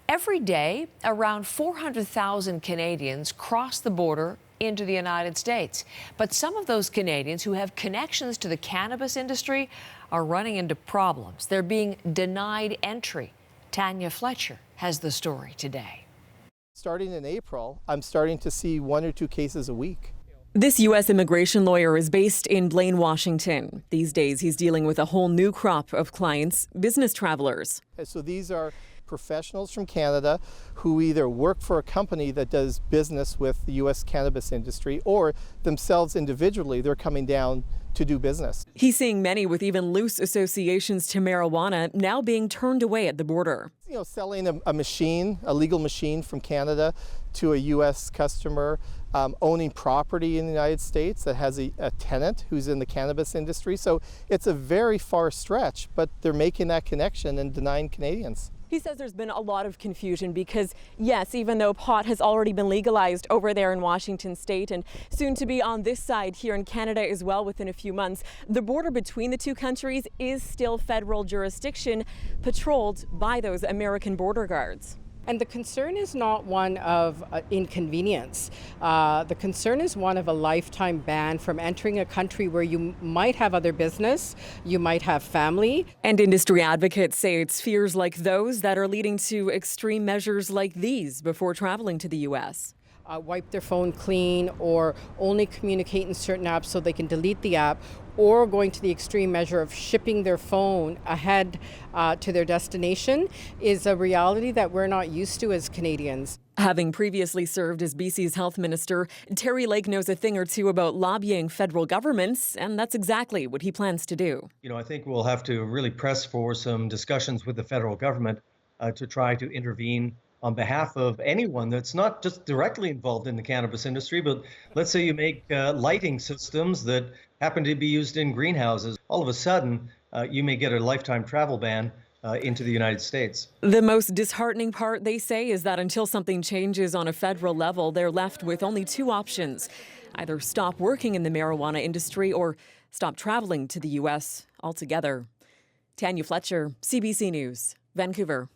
Every day, around 400,000 Canadians cross the border into the United States. But some of those Canadians who have connections to the cannabis industry are running into problems. They're being denied entry. Tanya Fletcher has the story today. Starting in April, I'm starting to see 1 or 2 cases a week. This U.S. immigration lawyer is based in Blaine, Washington. These days, he's dealing with a whole new crop of clients, business travelers. So these are professionals from Canada who either work for a company that does business with the U.S. cannabis industry or themselves individually, they're coming down to do business. He's seeing many with even loose associations to marijuana now being turned away at the border. You know, selling a machine, a legal machine from Canada to a U.S. customer, owning property in the United States that has a tenant who's in the cannabis industry. So it's a very far stretch, but they're making that connection and denying Canadians. He says there's been a lot of confusion because, yes, even though pot has already been legalized over there in Washington state and soon to be on this side here in Canada as well within a few months, the border between the two countries is still federal jurisdiction patrolled by those American border guards. And the concern is not one of inconvenience. The concern is one of a lifetime ban from entering a country where you might have other business, you might have family. And industry advocates say it's fears like those that are leading to extreme measures like these before traveling to the U.S. Wipe their phone clean or only communicate in certain apps so they can delete the app, or going to the extreme measure of shipping their phone ahead to their destination is a reality that we're not used to as Canadians. Having previously served as BC's health minister, Terry Lake knows a thing or two about lobbying federal governments, and that's exactly what he plans to do. You know, I think we'll have to really press for some discussions with the federal government to try to intervene on behalf of anyone that's not just directly involved in the cannabis industry, but let's say you make lighting systems that happen to be used in greenhouses. All of a sudden, you may get a lifetime travel ban into the United States. The most disheartening part, they say, is that until something changes on a federal level, they're left with only 2 options. Either stop working in the marijuana industry or stop traveling to the U.S. altogether. Tanya Fletcher, CBC News, Vancouver.